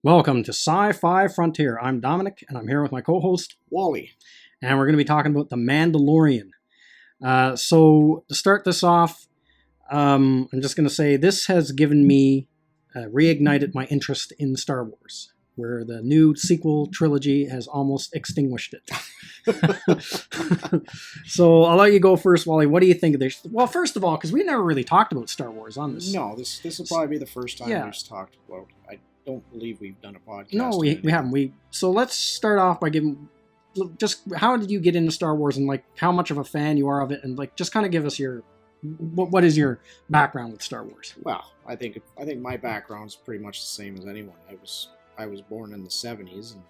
Welcome to Sci-Fi Frontier. I'm Dominic, and I'm here with my co-host, Wally. and we're going to be talking about The Mandalorian. So to start this off, I'm just going to say this has given me, reignited my interest in Star Wars, where the new sequel trilogy has almost extinguished it. So I'll let you go first, Wally. What do you think of this? Well, first of all, because we never really talked about Star Wars on this. No, this will probably be the first time Yeah. we've talked about. I don't believe we've done a podcast. No, on we it. haven't. So let's start off by giving just how did you get into Star Wars and like how much of a fan you are of it, and like just kind of give us your what is your background with Star Wars? Well, I think my background's pretty much the same as anyone. I was born in the 70s, and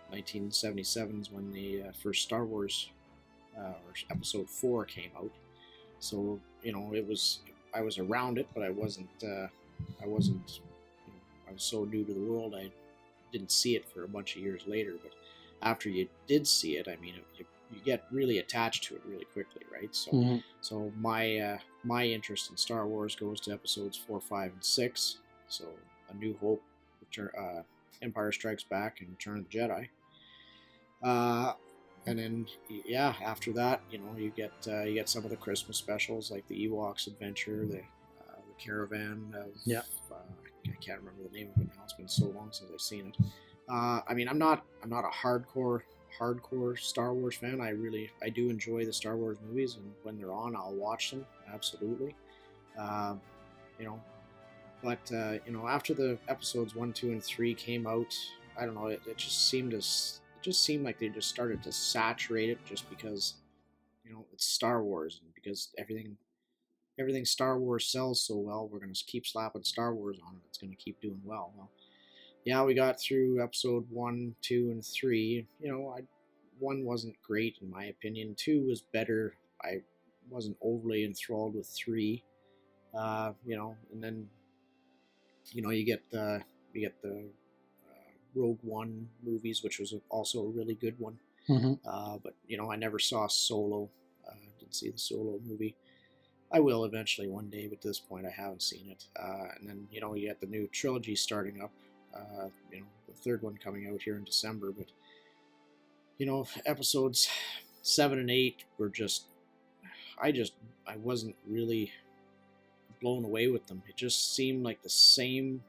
1977 is when the first Star Wars or Episode 4 came out. So I was around it, but I wasn't. I was so new to the world, I didn't see it for a bunch of years later. But after you did see it, I mean, you get really attached to it really quickly, right? So, so my interest in Star Wars goes to episodes 4, 5, and 6. So, A New Hope, Empire Strikes Back, and Return of the Jedi. And then, after that, you get some of the Christmas specials like the Ewoks Adventure, the Caravan of. Yeah. I can't remember the name of it now. It's been so long since I've seen it. I mean, I'm not a hardcore Star Wars fan. I do enjoy the Star Wars movies, and when they're on, I'll watch them absolutely. But after the episodes 1, 2, and 3 came out, I don't know. It just seemed like they just started to saturate it, just because it's Star Wars, and because everything Star Wars sells so well, we're going to keep slapping Star Wars on it. It's going to keep doing well. Well, yeah, we got through episode 1, 2, and 3. 1 wasn't great in my opinion. 2 was better. I wasn't overly enthralled with 3. And then you get the Rogue One movies, which was also a really good one. But I never saw Solo. Didn't see the Solo movie. I will eventually one day, but at this point I haven't seen it. And then, you get the new trilogy starting up, the third one coming out here in December. But, episodes 7 and 8 were I wasn't really blown away with them. It just seemed like the same.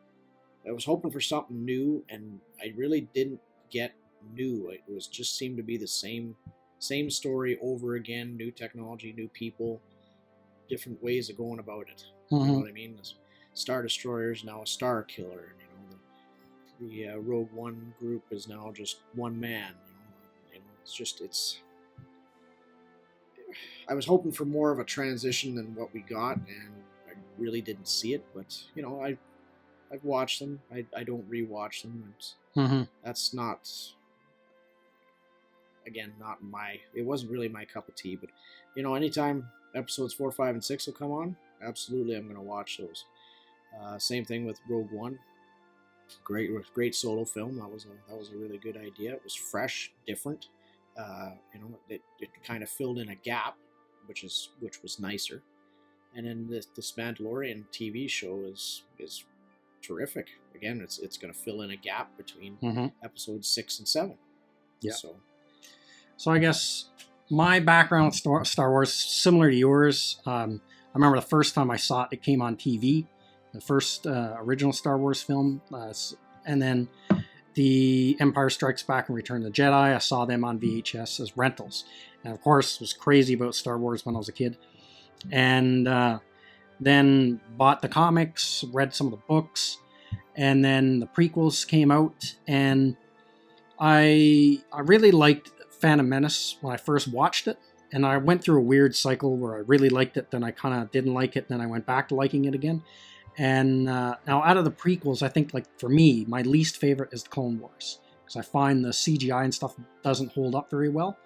I was hoping for something new, and I really didn't get new. It just seemed to be the same story over again, new technology, new people, different ways of going about it. You know what I mean? The Star Destroyer is now a Star Killer. The Rogue One group is now just one man. I was hoping for more of a transition than what we got, and I really didn't see it. But I've watched them. I don't rewatch them. That's not. Again, not it wasn't really my cup of tea. But anytime episodes 4, 5, and 6 will come on, absolutely I'm going to watch those. Same thing with Rogue One. Great solo film. That was a really good idea. It was fresh, different. It kind of filled in a gap, which was nicer. And then this Mandalorian TV show is terrific. Again, it's going to fill in a gap between episodes 6 and 7. Yeah. So I guess my background with Star Wars, similar to yours. I remember the first time I saw it, it came on TV, the first original Star Wars film. And then the Empire Strikes Back and Return of the Jedi, I saw them on VHS as rentals. And of course, was crazy about Star Wars when I was a kid. And then bought the comics, read some of the books, and then the prequels came out. And I really liked Phantom Menace when I first watched it, and I went through a weird cycle where I really liked it, then I kind of didn't like it, then I went back to liking it again. And now out of the prequels, I think, like, for me, my least favorite is the Clone Wars, because I find the CGI and stuff doesn't hold up very well,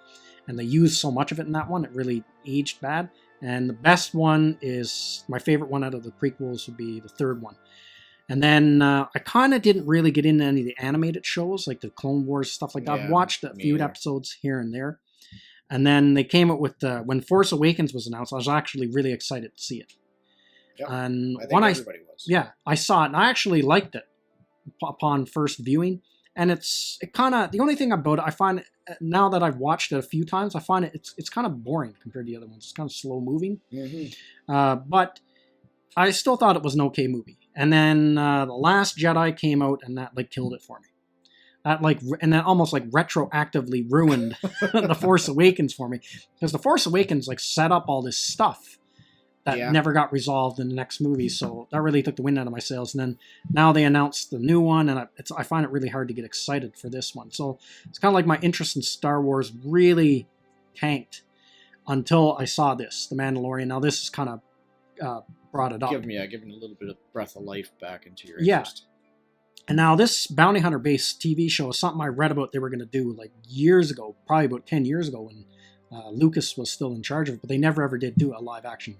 and they use so much of it in that one, it really aged bad. And the best one is, my favorite one out of the prequels would be the third one. And then I kind of didn't really get into any of the animated shows, like the Clone Wars, stuff like that. I've watched a few episodes here and there. And then they came up with when Force Awakens was announced, I was actually really excited to see it. Yep. And I think everybody was. Yeah, I saw it, and I actually liked it. upon first viewing. And it kind of, the only thing about it, I find now that I've watched it a few times, I find it's kind of boring compared to the other ones. It's kind of slow moving. But I still thought it was an okay movie. And then The Last Jedi came out, and that like killed it for me. That almost like retroactively ruined The Force Awakens for me, because The Force Awakens like set up all this stuff that never got resolved in the next movie. So that really took the wind out of my sails. And then now they announced the new one, and I find it really hard to get excited for this one. So it's kind of like my interest in Star Wars really tanked until I saw this, The Mandalorian. Now this has kind of brought it up. Giving a little bit of breath of life back into your interest. And now this bounty hunter based TV show is something I read about they were going to do like years ago, probably about 10 years ago when Lucas was still in charge of it, but they never ever did do a live action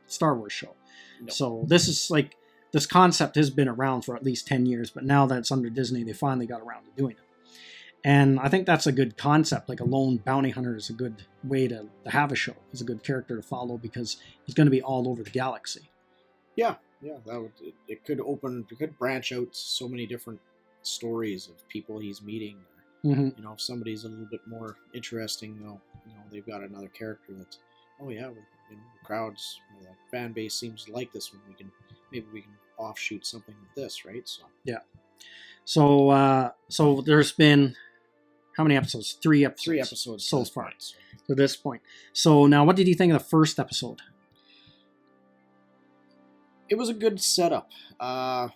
Star Wars show. No. So this is like, this concept has been around for at least 10 years, but now that it's under Disney, they finally got around to doing it. And I think that's a good concept. Like a lone bounty hunter is a good way to have a show. He's a good character to follow because he's going to be all over the galaxy. Yeah, it could branch out so many different stories of people he's meeting. Or, if somebody's a little bit more interesting, they've got another character that's, the crowds, the fan base seems to like this one. Maybe we can offshoot something with this, right? So yeah. So there's been how many episodes? 3 episodes. 3 episodes so far to this point. So now, what did you think of the first episode? It was a good setup. I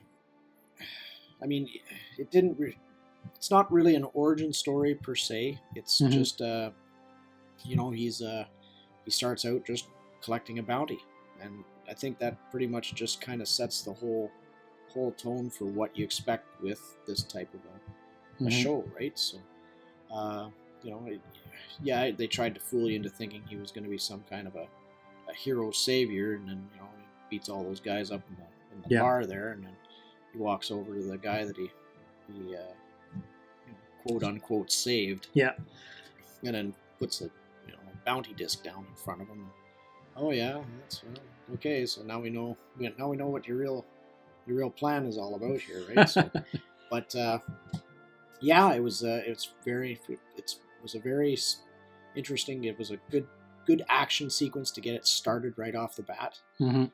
mean, it didn't. It's not really an origin story per se. It's just, he starts out just collecting a bounty, and I think that pretty much just kind of sets the whole tone for what you expect with this type of a show, right? So, they tried to fool you into thinking he was going to be some kind of a hero savior, and then he beats all those guys up in the bar there, and then he walks over to the guy that he quote unquote saved. Yeah, and then puts a bounty disc down in front of him. Oh yeah, that's okay. So now we know what your real plan is all about here, right? So, but it was a very interesting. It was a good action sequence to get it started right off the bat. You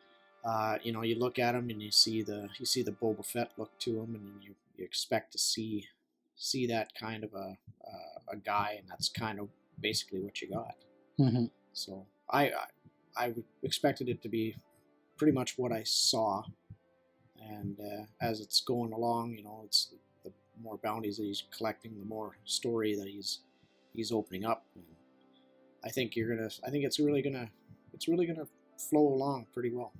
look at him and you see the Boba Fett look to him, and you expect to see that kind of a guy, and that's kind of basically what you got. So I expected it to be pretty much what I saw, and as it's going along, it's the more bounties that he's collecting, the more story that he's opening up, and I think it's really gonna flow along pretty well.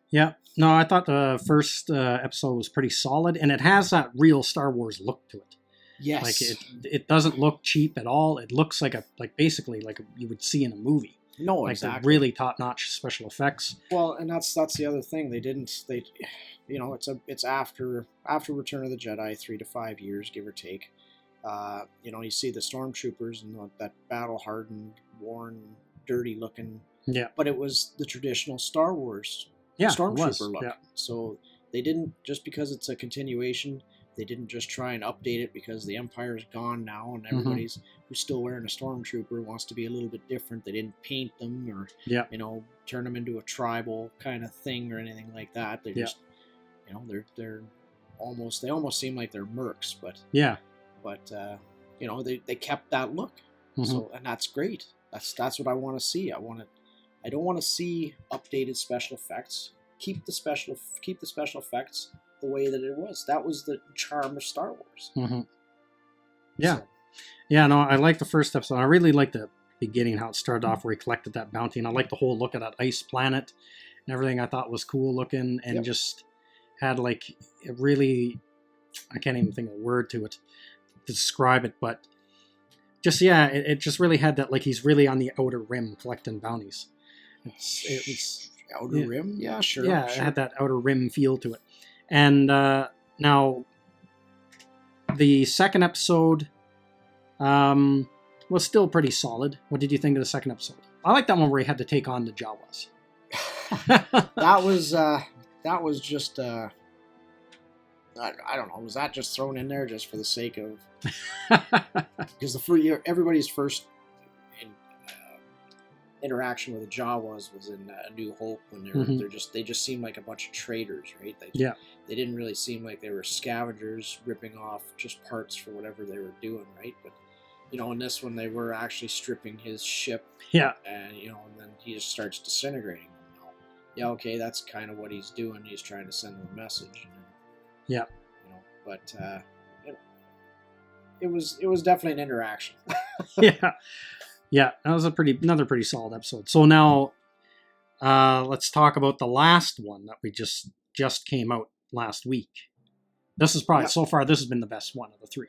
Yeah, no, I thought the first episode was pretty solid, and it has that real Star Wars look to it. Yes, like it doesn't look cheap at all. It looks basically like you would see in a movie. No, like exactly. Really top-notch special effects. Well, and that's the other thing. It's after Return of the Jedi, 3 to 5 years, give or take. You see the stormtroopers and that battle-hardened, worn, dirty-looking. Yeah. But it was the traditional Star Wars stormtrooper look. Yeah. So they didn't, just because it's a continuation, they didn't just try and update it because the Empire's gone now and everybody's who's still wearing a stormtrooper wants to be a little bit different. They didn't paint them or turn them into a tribal kind of thing or anything like that. They just they're almost seem like they're mercs, but they kept that look. So, and that's great. That's what I want to see. I don't want to see updated special effects. Keep the special effects the way that it was. That was the charm of Star Wars. Yeah. So. Yeah, no, I like the first episode. I really like the beginning, how it started off where he collected that bounty, and I like the whole look of that ice planet and everything. I thought was cool looking, and just had like it really, I can't even think of a word to describe it, but just it just really had that, like he's really on the outer rim collecting bounties. It was outer rim, yeah, sure. Yeah, it had that outer rim feel to it. And now the second episode was still pretty solid. What did you think of the second episode? I like that one where he had to take on the Jawas. That was just I don't know. Was that just thrown in there just for the sake of? Because everybody's first interaction with the Jawas was in A New Hope when they just seemed like a bunch of traders, right? They didn't really seem like they were scavengers ripping off just parts for whatever they were doing, right? But in this one they were actually stripping his ship. Yeah. And and then he just starts disintegrating. Yeah, okay, that's kind of what he's doing. He's trying to send them a message. Yeah. But it was definitely an interaction. Yeah, that was another pretty solid episode. So now, let's talk about the last one that we just came out last week. This is probably so far. This has been the best one of the three.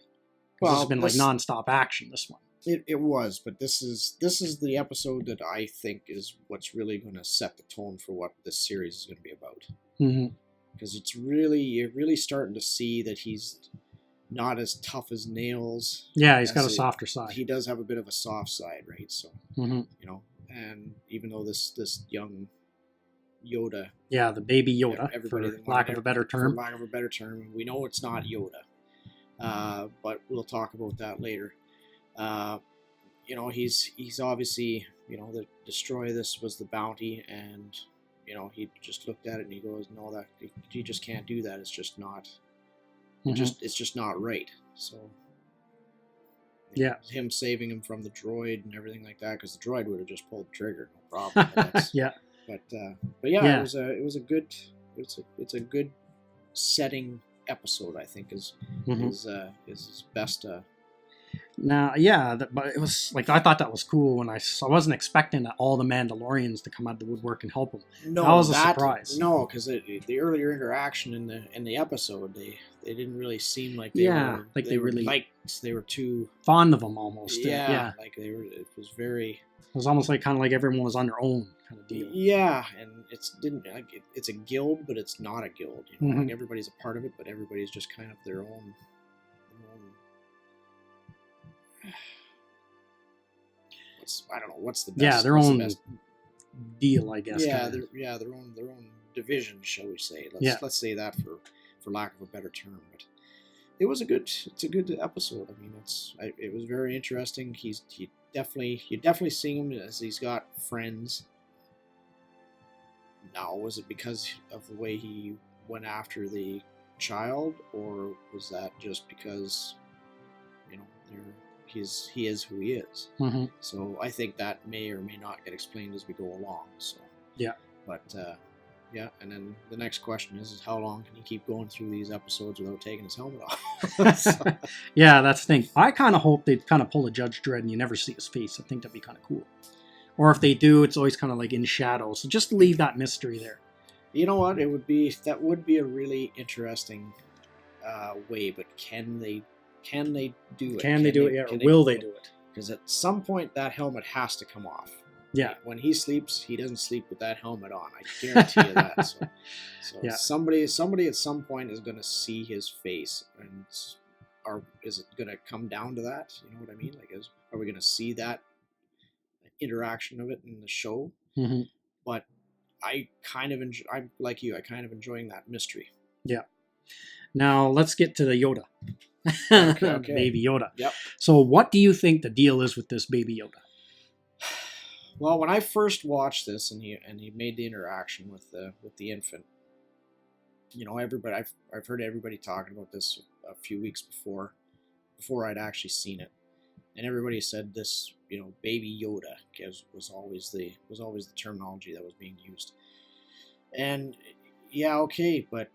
Well, this has been like nonstop action. This one. It was, but this is the episode that I think is what's really going to set the tone for what this series is going to be about. Mm-hmm. Because you're really starting to see that he's not as tough as nails. Yeah, he's got a softer side. He does have a bit of a soft side, right? So, and even though this young Yoda. Yeah, the baby Yoda, for lack of a better term. We know it's not Yoda. But we'll talk about that later. He's obviously, the destroy this was the bounty, and he just looked at it and he goes, no, that you just can't do that. It's just not. It's just not right. So. Yeah. Him saving him from the droid and everything like that, because the droid would have just pulled the trigger, no problem. Yeah. But yeah, it's a good setting episode. I think is his best. Now, yeah, but it was like I thought that was cool when I wasn't expecting all the Mandalorians to come out of the woodwork and help him. No, that was a surprise. No, because the earlier interaction in the episode, they didn't really seem like they were too fond of him almost. Yeah, like they were. It was very. It was almost like kind of like everyone was on their own kind of deal. Yeah, and it's a guild, but it's not a guild. Like everybody's a part of it, but everybody's just kind of their own. I don't know what's the best. Yeah, their own deal, I guess. Yeah, their own division, shall we say? Let's say that for lack of a better term. But it's a good episode. I mean, it was very interesting. You definitely see him as he's got friends. Now, was it because of the way he went after the child, or was that just because he is who he is? Mm-hmm. So I think that may or may not get explained as we go along. So yeah, but yeah, and then the next question is how long can he keep going through these episodes without taking his helmet off? Yeah, that's the thing. I kind of hope they'd kind of pull a Judge Dredd and you never see his face. I think that'd be kind of cool. Or if they do, it's always kind of like in shadow. So just leave that mystery there. You know what? That would be a really interesting way. But can they do it? Can they do it? Yeah, or will they do it? Because at some point that helmet has to come off. Yeah. When he sleeps, he doesn't sleep with that helmet on. I guarantee you that. So yeah. Somebody at some point is going to see his face, and is it going to come down to that? You know what I mean? Like, are we going to see that interaction of it in the show? Mm-hmm. But I'm like you. I kind of enjoying that mystery. Yeah. Now let's get to the Yoda. Okay. Baby Yoda. Yep. So what do you think the deal is with this baby Yoda? Well, when I first watched this and he made the interaction with the infant, I've heard everybody talking about this a few weeks before I'd actually seen it, and everybody said this, baby Yoda was always the terminology that was being used. And yeah, okay, but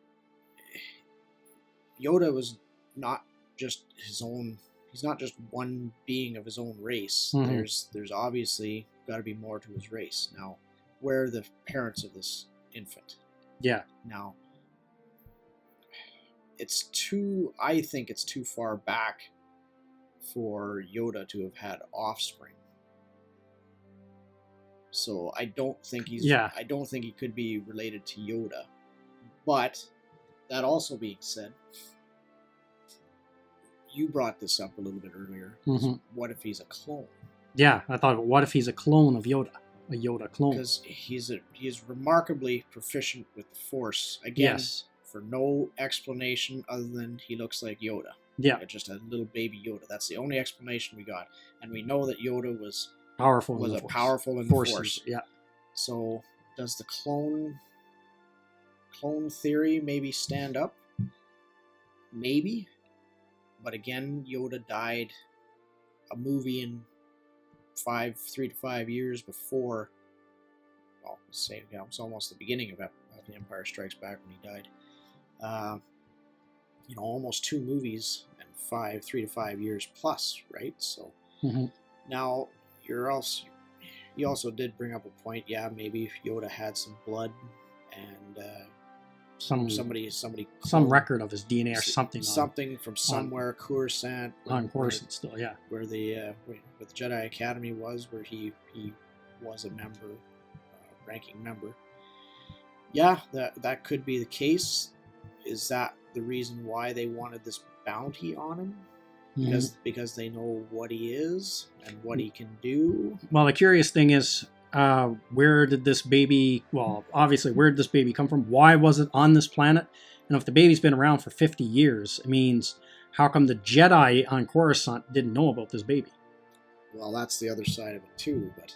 Yoda was not just his own. He's not just one being of his own race. Mm-hmm. There's obviously got to be more to his race. Now, where are the parents of this infant? Yeah. Now, I think it's too far back for Yoda to have had offspring. So I don't think he could be related to Yoda. But that also being said, you brought this up a little bit earlier. Mm-hmm. What if he's a clone? Yeah, I thought, what if he's a clone of Yoda? A Yoda clone. Because he's remarkably proficient with the Force. Again, yes. for no explanation other than he looks like Yoda. Yeah. Just a little baby Yoda. That's the only explanation we got, and we know that Yoda was Powerful. powerful in the Force. Yeah. So does the clone theory maybe stand up? Maybe, but again, Yoda died a movie in 3 to 5 years before. Well, let's say it was almost the beginning of The Empire Strikes Back when he died. Almost 2 movies and 3 to 5 years plus, right? So now you also did bring up a point. Yeah, maybe Yoda had some blood and some record of his DNA or something from somewhere, Coruscant. On Coruscant still, yeah. Where the Jedi Academy was, where he was a member, ranking member. Yeah, that could be the case. Is that the reason why they wanted this bounty on him? Because they know what he is and what he can do? Well, the curious thing is, where did this baby come from? Why was it on this planet? And if the baby's been around for 50 years, it means how come the Jedi on Coruscant didn't know about this baby? Well, that's the other side of it too, but...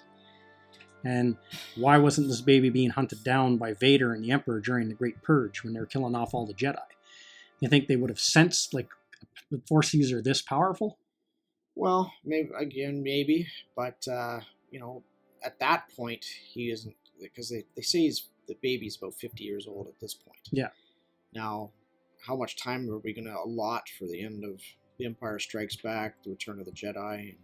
And why wasn't this baby being hunted down by Vader and the Emperor during the Great Purge when they were killing off all the Jedi? You think they would have sensed, like, the Force user this powerful? Well, maybe, but, at that point, he isn't, because they say the baby's about 50 years old at this point. Yeah. Now, how much time are we going to allot for the end of The Empire Strikes Back, The Return of the Jedi?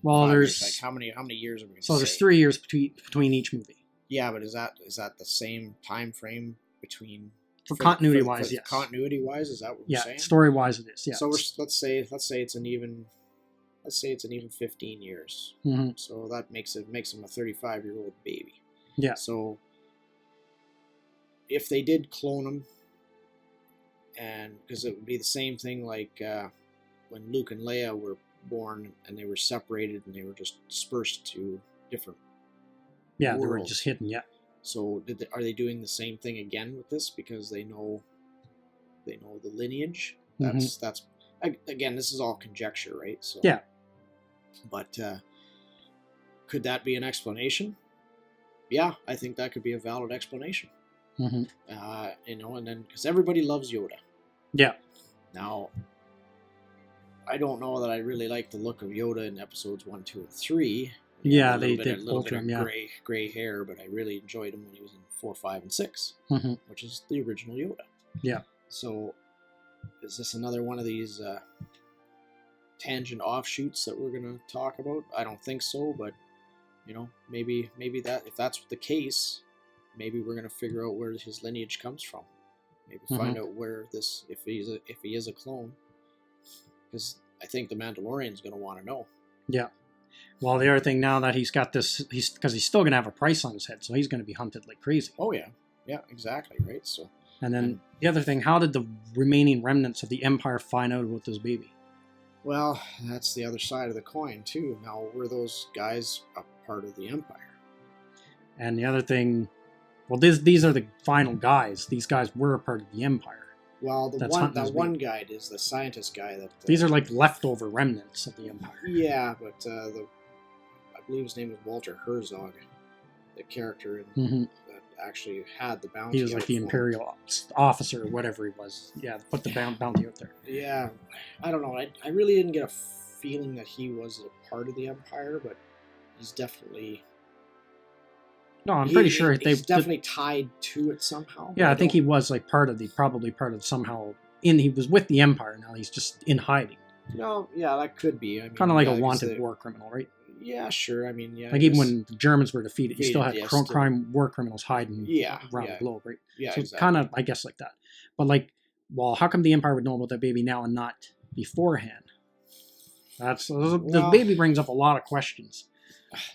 Well, there's like how many years are we going to say? So there's 3 years between each movie. Yeah, but is that the same time frame between? For continuity wise, yes. Continuity wise, is that what we're saying? Yeah, story wise, it is. Yeah. So let's say it's an even 15 years. So that makes him a 35-year-old baby. Yeah. So if they did clone him, and because it would be the same thing like when Luke and Leia were born and they were separated and they were just dispersed to different worlds. They were just hidden. Yeah. So are they doing the same thing again with this because they know the lineage? That's again, this is all conjecture, right? So yeah. But could that be an explanation? Yeah, I think that could be a valid explanation. And then because everybody loves Yoda. Yeah. Now, I don't know that I really like the look of Yoda in episodes 1, 2, and 3. Yeah, they did a little bit of gray hair, but I really enjoyed him when he was in 4, 5, and 6, which is the original Yoda. Yeah. So, is this another one of these tangent offshoots that we're going to talk about? I don't think so, but maybe that if that's the case, maybe we're going to figure out where his lineage comes from. Maybe find out where if he is a clone. Because I think the Mandalorian's going to want to know. Yeah. Well, the other thing now that he's got this, because he's still going to have a price on his head, so he's going to be hunted like crazy. Oh, yeah. Yeah, exactly, right? So. And then the other thing, how did the remaining remnants of the Empire find out about this baby? Well, that's the other side of the coin, too. Now, were those guys a part of the Empire? And the other thing, well, these are the final guys. These guys were a part of the Empire. Well, that one guy is the scientist guy. These are like leftover remnants of the Empire. Yeah, but I believe his name was Walter Herzog, the character that actually had the bounty. He was like the Imperial officer or whatever he was. Yeah, put the bounty out there. Yeah, I don't know. I really didn't get a feeling that he was a part of the Empire, but he's definitely... No, I'm pretty sure he's definitely tied to it somehow. Yeah, I think he was like probably part of somehow. He was with the Empire. Now he's just in hiding. No, yeah, that could be. I mean, kind of like a wanted war criminal, right? Yeah, sure. I mean, yeah. Like even when the Germans were defeated, you still had crime war criminals hiding around the globe, right? Yeah, so exactly. Kind of, I guess, like that. But like, well, how come the Empire would know about that baby now and not beforehand? The baby brings up a lot of questions.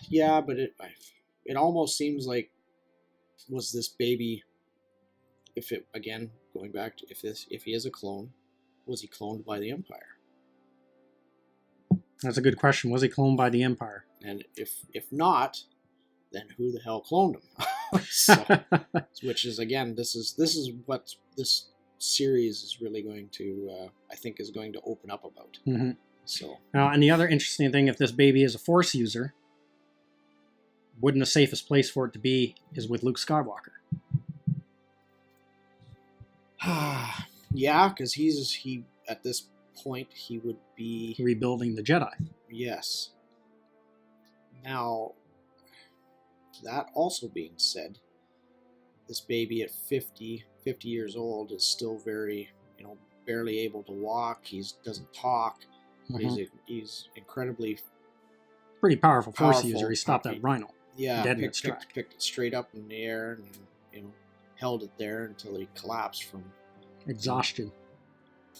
Yeah, but it almost seems like, was this baby, going back to if he is a clone, was he cloned by the Empire? That's a good question. Was he cloned by the Empire? And if not, then who the hell cloned him? So, which is, again, this is what this series is really going to, I think, is going to open up about. Mm-hmm. So Now, and the other interesting thing, if this baby is a Force user, wouldn't the safest place for it to be is with Luke Skywalker? yeah, because he at this point he would be Rebuilding the Jedi. yes. Now, that also being said, this baby at 50 years old is still very, barely able to walk. He doesn't talk. Mm-hmm. He's incredibly Pretty powerful Force powerful, user. He stopped that Rhino. yeah, Dead in its track. picked it straight up in the air and held it there until he collapsed from Exhaustion.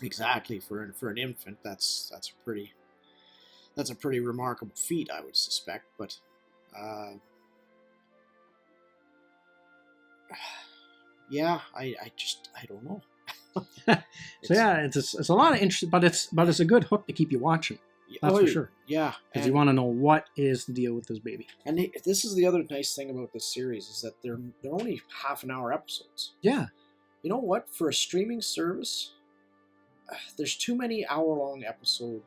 exactly for an infant. That's a pretty remarkable feat, I would suspect. But yeah, I don't know. So yeah, it's a lot of interest, but it's a good hook to keep you watching. That's for sure. Yeah, Because you want to know what is the deal with this baby. And this is the other nice thing about this series is that they're only half-an-hour episodes. Yeah. You know what? For a streaming service, there's too many hour-long episode,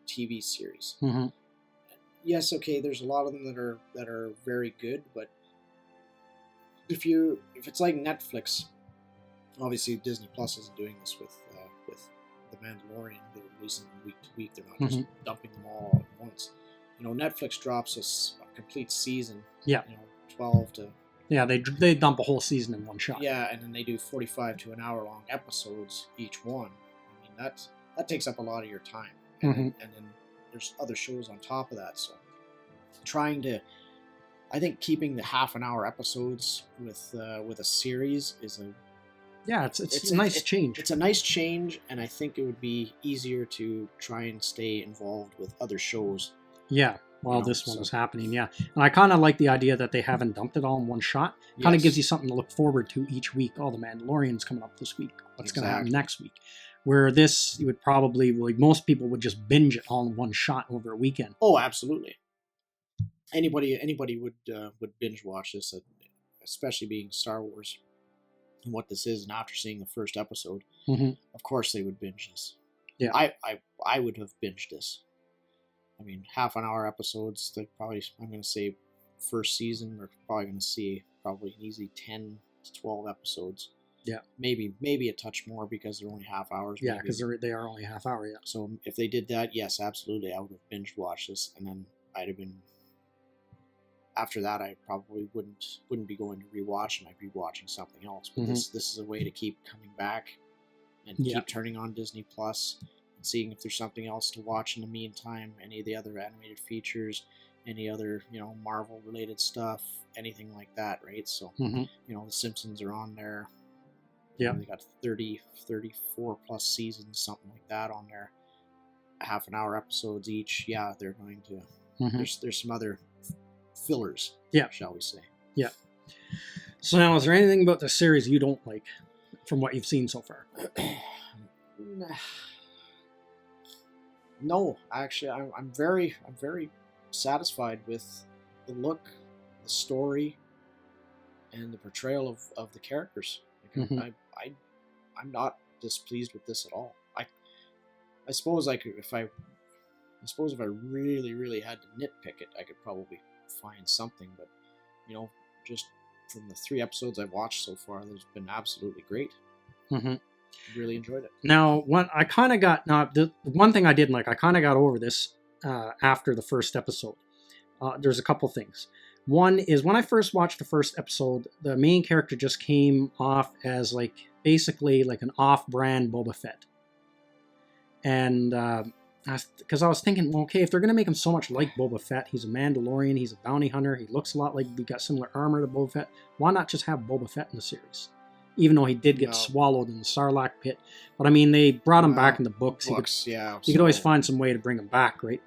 TV series. Mm-hmm. Yes, okay. There's a lot of them that are very good, but if it's like Netflix, obviously Disney Plus isn't doing this with the Mandalorian. They're releasing them week to week. They're not just dumping them all at once. Netflix drops us a complete season. Yeah. 12 to. Yeah, they dump a whole season in one shot. Yeah, and then they do 45 to an hour long episodes each one. I mean that takes up a lot of your time, and then there's other shows on top of that. So I think keeping the half-an-hour episodes with a series is it's a nice change. It's a nice change, and I think it would be easier to try and stay involved with other shows. Yeah, while this one is happening, yeah. And I kind of like the idea that they haven't dumped it all in one shot. Kind of gives you something to look forward to each week. Oh, the Mandalorian's coming up this week. What's going to happen next week? Where this, you would probably, most people would just binge it all in one shot over a weekend. Oh, absolutely. Anybody would binge watch this, especially being Star Wars and what this is, and after seeing the first episode, of course they would binge this. Yeah, I would have binged this. I mean, half-an-hour episodes. They probably, I'm going to say, first season we're probably going to see probably an easy 10 to 12 episodes. Yeah, maybe a touch more because they're only half hours. Yeah, because they are only half hour. Yeah. So if they did that, yes, absolutely, I would have binge watched this, and then I'd have been. After that, I probably wouldn't be going to rewatch, and I'd be watching something else. But this is a way to keep coming back and keep turning on Disney Plus and seeing if there's something else to watch in the meantime. Any of the other animated features, any other Marvel related stuff, anything like that, right? So the Simpsons are on there. Yeah, they got 34 plus seasons, something like that, on there. Half-an-hour episodes each. Yeah, they're going to. There's some other fillers, shall we say. Yeah. So now, is there anything about the series you don't like from what you've seen so far? No, actually, I'm very satisfied with the look, the story, and the portrayal of the characters. Like, I'm not displeased with this at all. I suppose if I really, really had to nitpick it, I could probably find something, but just from the 3 episodes I've watched so far, there's been absolutely great. Really enjoyed it. Now, the one thing I didn't like, I kind of got over this after the first episode. There's a couple things. One is when I first watched the first episode, the main character just came off as basically like an off-brand Boba Fett, and because I was thinking, well, okay, if they're going to make him so much like Boba Fett, he's a Mandalorian, he's a bounty hunter, he looks a lot like, he got similar armor to Boba Fett, why not just have Boba Fett in the series? Even though he did get swallowed in the Sarlacc pit. But I mean, they brought him back in the books. You could always find some way to bring him back, right?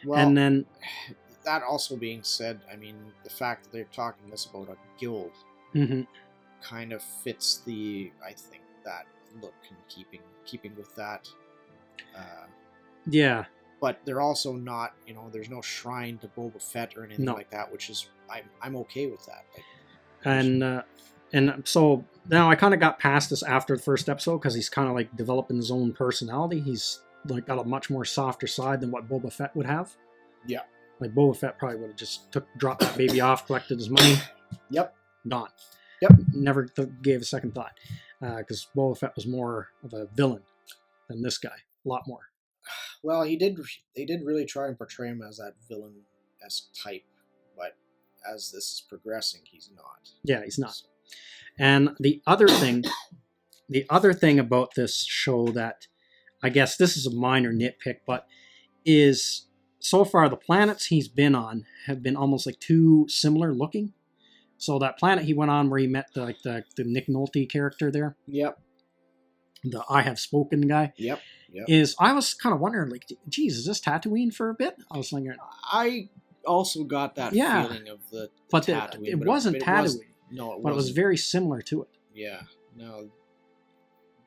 Well, and then, that also being said, I mean, the fact that they're talking this about a guild kind of fits I think, that look and keeping with that. Yeah. But they're also not, there's no shrine to Boba Fett or anything like that, which is, I'm okay with that. And so now I kind of got past this after the first episode because he's kind of like developing his own personality. He's like got a much more softer side than what Boba Fett would have. Yeah. Like Boba Fett probably would have just dropped that baby off, collected his money. Yep. Gone. Yep. Never gave a second thought because Boba Fett was more of a villain than this guy. A lot more. Well, they did really try and portray him as that villain-esque type, but as this is progressing, he's not. Yeah, he's not. And the other thing about this show that I guess this is a minor nitpick, but is so far the planets he's been on have been almost like too similar looking. So that planet he went on where he met the Nick Nolte character there. Yep. The I Have Spoken guy. Yep. Is I was kind of wondering, like, geez, is this Tatooine for a bit? I was thinking. I also got that feeling of the Tatooine. It wasn't Tatooine. No, it wasn't. But it was very similar to it. Yeah. No.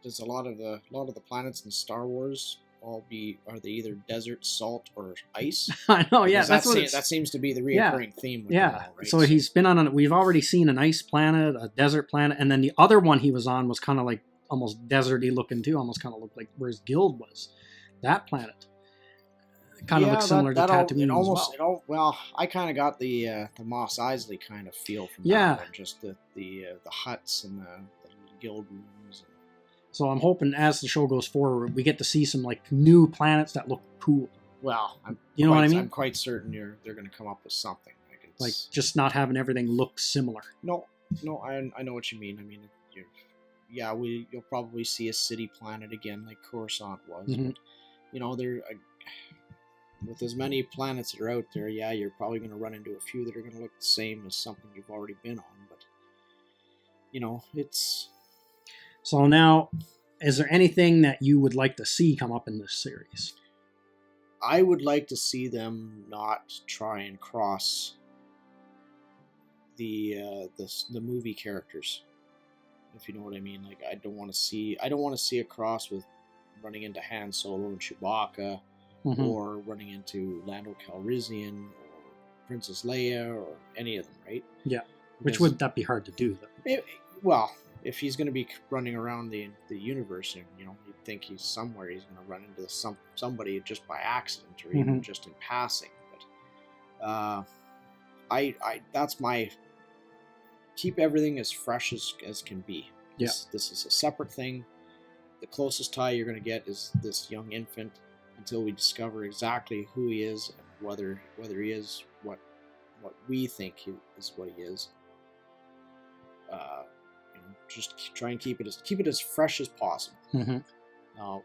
Does a lot of the planets in Star Wars are they either desert, salt, or ice? I know, yeah. That seems to be the recurring theme. With them all, right? So he's been on we've already seen an ice planet, a desert planet, and then the other one he was on was kind of like almost deserty looking too, almost kind of looked like where his guild was. That planet kind of looks similar to Tatooine as well. Well, I kind of got the Mos Eisley kind of feel from that one, just the huts and the guild rooms. So I'm hoping as the show goes forward, we get to see some like new planets that look cool. Well, you know what I mean? I'm quite certain they're going to come up with something. Like just not having everything look similar. No, I know what you mean. I mean, you'll probably see a city planet again, like Coruscant was. Mm-hmm. But, with as many planets that are out there, you're probably going to run into a few that are going to look the same as something you've already been on. But it's. So now, is there anything that you would like to see come up in this series? I would like to see them not try and cross the movie characters, if you know what I mean. Like I don't want to see a cross with running into Han Solo and Chewbacca, or running into Lando Calrissian or Princess Leia or any of them, right? Yeah, which would that be hard to do though? Well, if he's going to be running around the universe, and you'd think he's somewhere, he's going to run into somebody just by accident or even just in passing. But I that's my keep everything as fresh as can be. Yeah. This is a separate thing. The closest tie you're going to get is this young infant until we discover exactly who he is and whether he is what we think is what he is. Just try and keep it as fresh as possible. Now,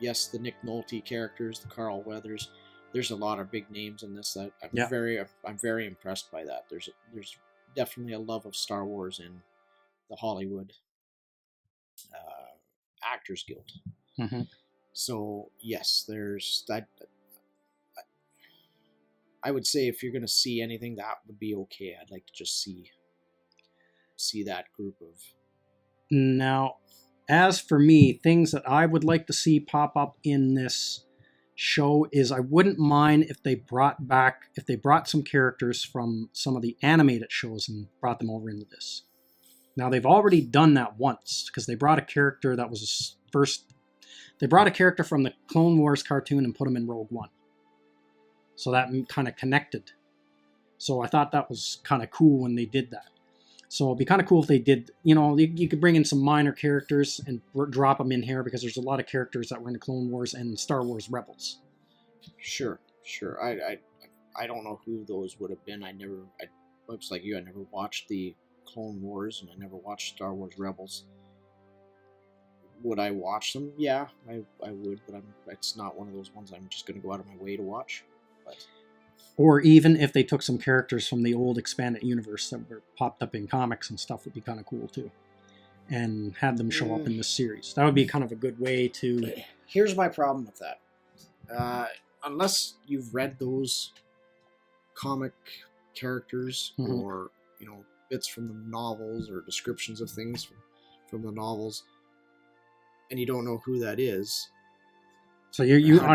yes, the Nick Nolte characters, the Carl Weathers, there's a lot of big names in this that I'm very impressed by that. There's definitely a love of Star Wars in the Hollywood Actors Guild. So yes, there's that. I would say if you're going to see anything, that would be okay. I'd like to just see that group of. Now, as for me, things that I would like to see pop up in this show is I wouldn't mind if they brought some characters from some of the animated shows and brought them over into this. Now, they've already done that once because they brought a character that was they brought a character from the Clone Wars cartoon and put him in Rogue One. So that kind of connected. So I thought that was kind of cool when they did that. So it'd be kind of cool if they did, you could bring in some minor characters and drop them in here because there's a lot of characters that were in the Clone Wars and Star Wars Rebels. Sure. I don't know who those would have been. Looks like you, I never watched the Clone Wars and I never watched Star Wars Rebels. Would I watch them? Yeah, I would, but it's not one of those ones I'm just going to go out of my way to watch. But. Or even if they took some characters from the old expanded universe that were popped up in comics and stuff would be kind of cool too. And had them show up in this series. That would be kind of a good way to... Here's my problem with that. Unless you've read those comic characters or, bits from the novels or descriptions of things from the novels, and you don't know who that is... So I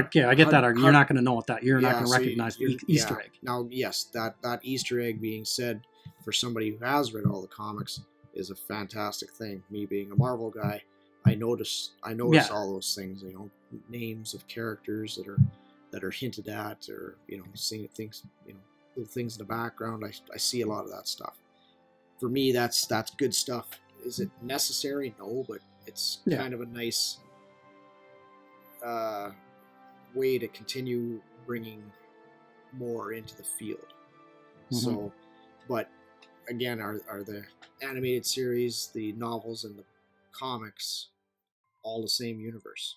get that argument. You're not going to know what that. You're not going to recognize the Easter egg. Now, yes, that Easter egg being said for somebody who has read all the comics, is a fantastic thing. Me being a Marvel guy, I notice Yeah. all those things. You know, names of characters that are hinted at, or you know, seeing things, you know, little things in the background. I see a lot of that stuff. For me, that's good stuff. Is it necessary? No, but it's kind of a nice way to continue bringing more into the field. So, but again, are the animated series, the novels, and the comics all the same universe?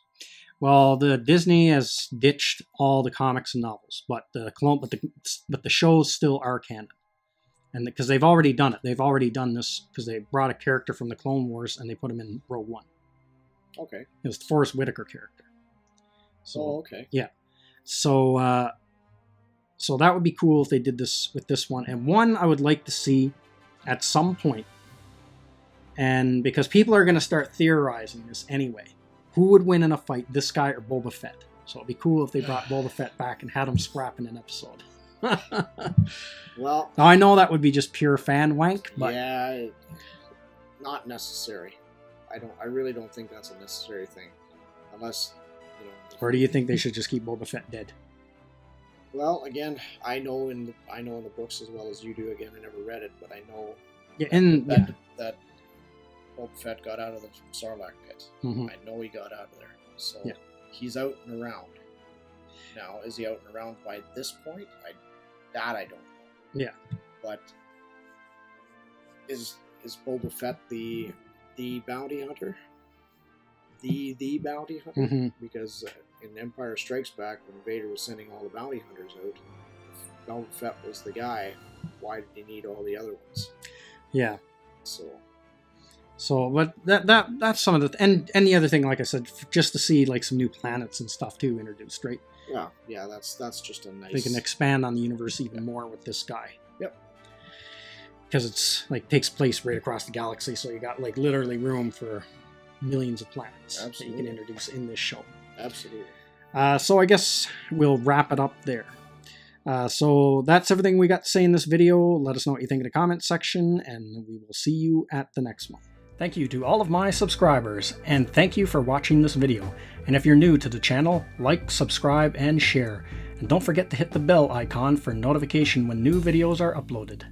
Well, the Disney has ditched all the comics and novels, but the shows still are canon, and because they've already done it, they've already done this because they brought a character from the Clone Wars and they put him in Rogue One. Okay. It was the Forrest Whitaker character. So, okay. Yeah. So, so that would be cool if they did this with this one. And one I would like to see at some point, and because people are going to start theorizing this anyway, who would win in a fight, this guy or Boba Fett? So it'd be cool if they brought Boba Fett back and had him scrap in an episode. Well, now I know that would be just pure fan wank, but yeah, not necessary. I really don't think that's a necessary thing, unless, you know. Or do you think they should just keep Boba Fett dead? Well, again, I know in the books as well as you do. Again, I never read it, but I know that Boba Fett got out of the Sarlacc pit. Mm-hmm. I know he got out of there, so he's out and around. Now, is he out and around by this point? I don't know. Yeah, but is Boba Fett the bounty hunter? The bounty hunter? Mm-hmm. Because in Empire Strikes Back, when Vader was sending all the bounty hunters out, if Boba Fett was the guy, why did he need all the other ones? Yeah. So, but that's some of the and the other thing, like I said, just to see like some new planets and stuff too introduced, right? Yeah, that's just a nice. They can expand on the universe even more with this guy. Yep. Because it's like takes place right across the galaxy, so you got like literally room for millions of planets that you can introduce in this show. Absolutely. So I guess we'll wrap it up there. So that's everything we got to say in this video. Let us know what you think in the comments section, and we will see you at the next one. Thank you to all of my subscribers, and thank you for watching this video. And if you're new to the channel, like, subscribe, and share. And don't forget to hit the bell icon for notification when new videos are uploaded.